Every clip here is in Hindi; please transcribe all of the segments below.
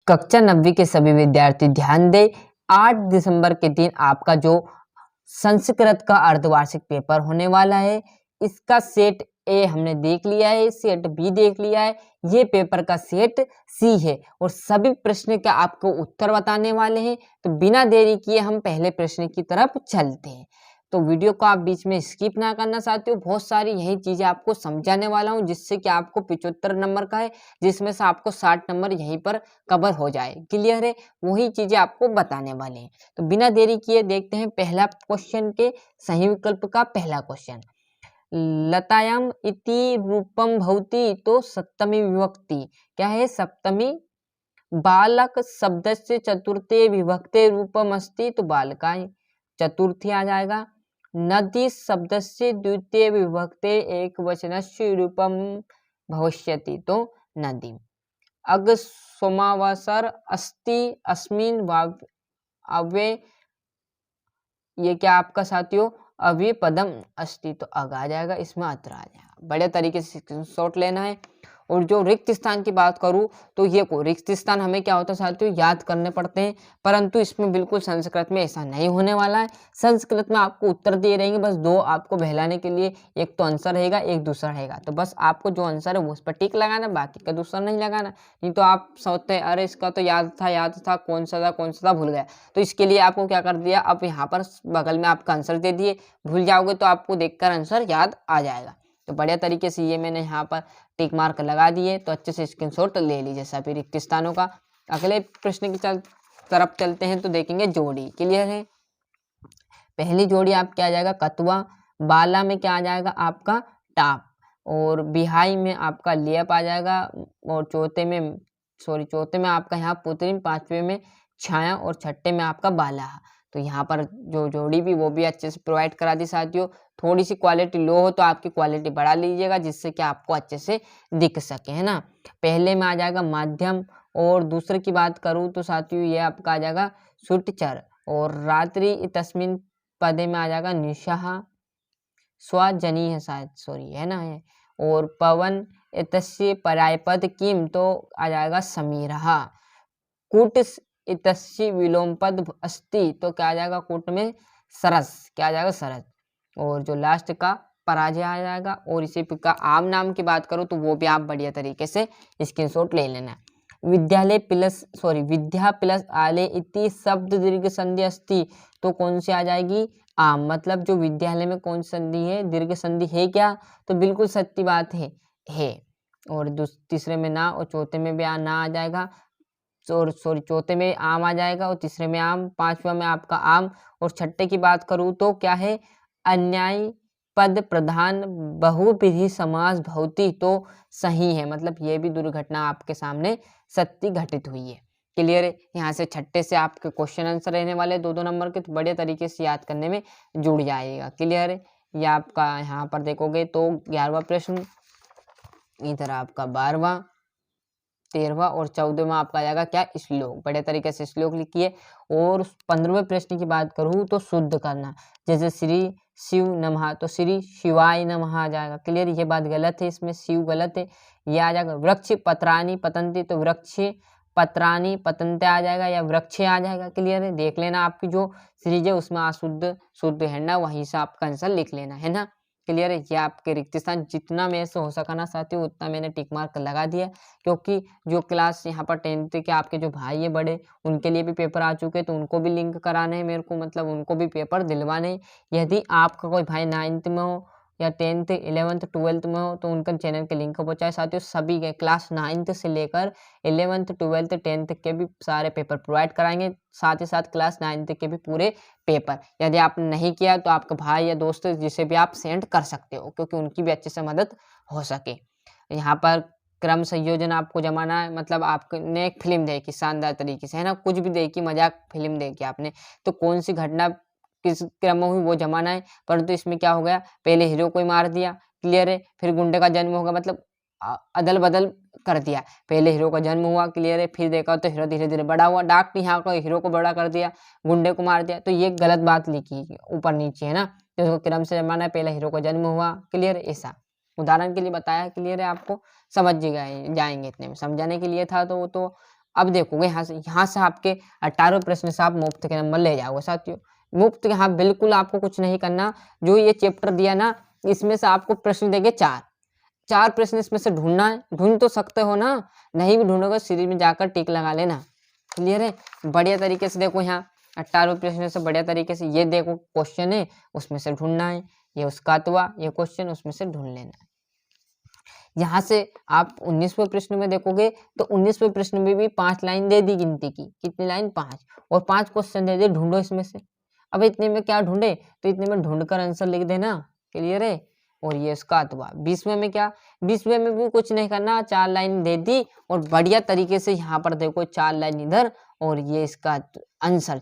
कक्षा 9वीं के सभी विद्यार्थी ध्यान दें। 8 दिसंबर के दिन आपका जो संस्कृत का अर्धवार्षिक पेपर होने वाला है, इसका सेट ए हमने देख लिया है, सेट बी देख लिया है, ये पेपर का सेट सी है और सभी प्रश्न का आपको उत्तर बताने वाले हैं। तो बिना देरी किए हम पहले प्रश्न की तरफ चलते हैं। तो वीडियो को आप बीच में स्किप ना करना चाहते हो, बहुत सारी यही चीजें आपको समझाने वाला हूँ जिससे कि आपको 75 नंबर का है, जिसमें से आपको 60 नंबर यहीं पर कवर हो जाए। क्लियर है? वही चीजें आपको बताने वाले हैं। तो बिना देरी किए देखते हैं पहला क्वेश्चन के सही विकल्प का पहला क्वेश्चन। लतायाम इति रूपम भवति, तो सप्तमी विभक्ति क्या है? सप्तमी। बालक शब्द से चतुर्थे विभक्ते रूपम अस्ति, तो बालकाय चतुर्थी आ जाएगा। नदी शब्द से द्वितीय विभक्ते एक वचनस्य रूपम भविष्यति, तो नदी। अग सोमावसर अस्ति अस्मिन अव्यय, ये क्या आपका साथियों? अव्यय पदम अस्ति, तो अग आ जाएगा, इसमें अत्र आ जाएगा। बड़े तरीके से स्क्रीनशॉट लेना है। और जो रिक्त स्थान की बात करूं तो ये को रिक्त स्थान हमें क्या होता है साथियों? याद करने पड़ते हैं, परंतु इसमें बिल्कुल संस्कृत में ऐसा नहीं होने वाला है। संस्कृत में आपको उत्तर दिए रहेंगे, बस दो आपको बहलाने के लिए, एक तो आंसर रहेगा, एक दूसरा रहेगा। तो बस आपको जो आंसर है वो उस पर टिक लगाना, बाकी का दूसरा नहीं लगाना। नहीं तो आप सोचते हैं अरे इसका तो याद था, कौन सा था भूल गया। तो इसके लिए आपको क्या कर दिया, अब यहाँ पर बगल में आपका आंसर दे दिए, भूल जाओगे तो आपको देखकर आंसर याद आ जाएगा। तो बढ़िया तरीके से ये मैंने यहाँ पर टिक मार्क लगा दिए, तो अच्छे से स्क्रीनशॉट ले लीजिए सभी रिक्त स्थानों का। अगले प्रश्न की तरफ चलते हैं तो देखेंगे जोड़ी। क्लियर है? पहली जोड़ी आप क्या आ जाएगा? कतवा। बाला में क्या आ जाएगा? आपका टाप। और बिहाई में आपका लेप आ जाएगा। और चौथे में आपका यहाँ पुत्रिम, पांचवे में छाया और छठे में आपका बाला। तो यहाँ पर जो जोड़ी भी वो भी अच्छे से प्रोवाइड करा दी साथियों। थोड़ी सी क्वालिटी लो हो तो आपकी क्वालिटी बढ़ा लीजिएगा, जिससे कि आपको अच्छे से दिख सके, है ना। पहले में आ जाएगा माध्यम। और दूसरे की बात करूँ तो साथियों ये आपका आ जाएगा सुटचर। और रात्रि तस्मिन पदे में आ जाएगा निशाहा, स्वजनी है शायद, सॉरी है ना है। और पवन इतस्य पर्याय पद किम, तो आ जाएगा समीरहा। कुट इतस्य विलोम पद अस्ति, तो क्या आ जाएगा? कुट में सरस, क्या आ जाएगा? सरस। और जो लास्ट का पराजय आ जाएगा। और इसी का आम नाम की बात करो तो वो भी आप बढ़िया तरीके से स्क्रीनशॉट ले लेना। विद्या प्लस आले इति शब्द दीर्घ संधि अस्ति, तो कौन सी आ जाएगी? आम। मतलब जो विद्यालय में कौन सी संधि है? दीर्घ संधि है क्या? तो बिल्कुल सत्य बात है। और तीसरे में ना, और चौथे में भी ना आ जाएगा। चौथे में आम आ जाएगा और तीसरे में आम, पांचवा में आपका आम। और छठे की बात करूं तो क्या है? अन्यायी पद प्रधान बहुविधि समास भवति, तो सही है। मतलब ये भी दुर्घटना आपके सामने सत्य घटित हुई है। क्लियर है? यहाँ से छठे से आपके क्वेश्चन आंसर रहने वाले दो नंबर के, तो बढ़िया तरीके से याद करने में जुड़ जाएगा। क्लियर है? ये आपका यहाँ पर देखोगे तो 11वां प्रश्न, इधर आपका 12वां, 13वां और 14वां आपका आ जाएगा क्या? श्लोक। बड़े तरीके से श्लोक लिखिए। और 15वें प्रश्न की बात करूँ तो शुद्ध करना, जैसे श्री शिव नमः, तो श्री शिवाय नमः आ जाएगा। क्लियर? ये बात गलत है, इसमें शिव गलत है, ये आ जाएगा। वृक्ष पत्राणी पतंती, तो वृक्ष पत्राणी पतंते आ जाएगा या वृक्ष आ जाएगा। क्लियर है? देख लेना आपकी जो सीरीज है उसमें शुद्ध है ना, वहीं से आपका आंसर लिख लेना, है ना। क्लियर है? ये आपके रिक्त स्थान जितना मेरे से हो सका ना साथियों उतना मैंने टिक मार्क लगा दिया, क्योंकि जो क्लास यहाँ पर 10th के आपके जो भाई है बड़े, उनके लिए भी पेपर आ चुके हैं, तो उनको भी लिंक कराने हैं मेरे को, मतलब उनको भी पेपर दिलवाने हैं। यदि आपका कोई भाई 9th में हो या 10th 11th 12th में हो तो उनका चैनल के लिंक पहुंचाए साथियों। सभी के क्लास 9th से लेकर 11th 12th 10th के भी सारे पेपर प्रोवाइड कराएंगे, साथ ही साथ क्लास 9th के भी पूरे पेपर। यदि आपने नहीं किया तो आपके भाई या दोस्त जिसे भी आप सेंड कर सकते हो, क्योंकि उनकी भी अच्छे से मदद हो सके। यहाँ पर क्रम संयोजन आपको जमाना है, मतलब आपने एक फिल्म देखी शानदार तरीके से, है ना, कुछ भी देखी, मजाक फिल्म देखी आपने, तो कौन सी घटना किस क्रम में हुई वो जमाना है। परंतु इसमें क्या हो गया? पहले हीरो को ही मार दिया। क्लियर है? फिर गुंडे का जन्म होगा, मतलब अदल बदल कर दिया। पहले हीरो का जन्म हुआ, क्लियर है, फिर देखा तो हीरो धीरे धीरे बड़ा हुआ, डाक यहाँ को हीरो को बड़ा कर दिया, गुंडे को मार दिया। तो ये गलत बात लिखी ऊपर नीचे, है ना। तो क्रम से जमाना है, पहले हीरो का जन्म हुआ। क्लियर है? ऐसा उदाहरण के लिए बताया। क्लियर है? आपको समझ जाएंगे, इतने में समझाने के लिए था, तो वो तो अब देखोगे यहाँ से आपके 18 प्रश्न से आप मुफ्त के नंबर ले जाओगे साथियों। मुफ्त के, हाँ बिल्कुल आपको कुछ नहीं करना। जो ये चैप्टर दिया ना, इसमें से आपको प्रश्न देंगे 4 प्रश्न इसमें से ढूंढना है। ढूंढ तो सकते हो ना, नहीं भी ढूंढोगे सीरीज में जाकर टिक लगा लेना। क्लियर है? बढ़िया तरीके से देखो यहाँ 18 प्रश्न से बढ़िया तरीके से ये देखो क्वेश्चन है, उसमें से ढूंढना है। ये उसका हुआ, ये क्वेश्चन उसमें से ढूंढ लेना है। यहाँ से आप 19वें प्रश्न में देखोगे तो 19वें प्रश्न में भी 5 लाइन दे दी गिनती की। कितनी लाइन? 5, और 5 क्वेश्चन दे दे, ढूंढो इसमें से। अब इतने में क्या ढूंढे, तो इतने में ढूंढकर आंसर लिख देना। क्लियर है? और ये इसका हुआ। 20वें में क्या? 20वें में भी कुछ नहीं करना, 4 लाइन दे दी और बढ़िया तरीके से यहाँ पर देखो 4 लाइन इधर और ये इसका आंसर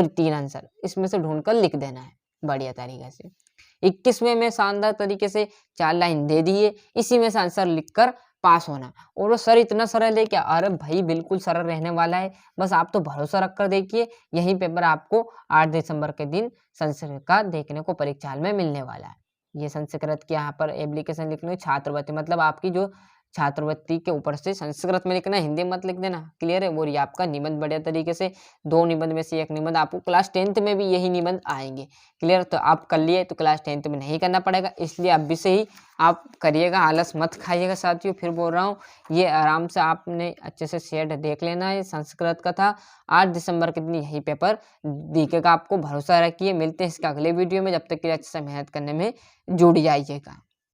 3 आंसर इसमें से ढूंढकर लिख देना है बढ़िया तरीके से। 21वें में शानदार तरीके से 4 लाइन दे दिए, इसी में से आंसर लिखकर पास होना। और वो सर इतना सरल है क्या? अरे भाई बिल्कुल सरल रहने वाला है, बस आप तो भरोसा रखकर देखिए। यही पेपर आपको 8 दिसंबर के दिन संस्कृत का देखने को परीक्षा में मिलने वाला है। ये संस्कृत की यहाँ पर एप्लीकेशन लिखनी है, छात्रवृत्ति मतलब आपकी जो छात्रवृत्ति के ऊपर से संस्कृत में लिखना, हिंदी मत लिख देना। क्लियर है? और ये आपका निबंध बढ़िया तरीके से 2 निबंध में से 1 निबंध आपको क्लास 10th में भी यही निबंध आएंगे। क्लियर? तो आप कर लिए तो क्लास 10th में नहीं करना पड़ेगा, इसलिए अभी से ही आप करिएगा, आलस मत खाइएगा साथियों। फिर बोल रहा हूँ, ये आराम से आपने अच्छे से सेट देख लेना है। संस्कृत का था 8 दिसंबर के दिन यही पेपर दिखेगा, आपको भरोसा रखिए। मिलते हैं इसके अगले वीडियो में, जब तक के लिए अच्छे से मेहनत करने में जुड़ जाइएगा।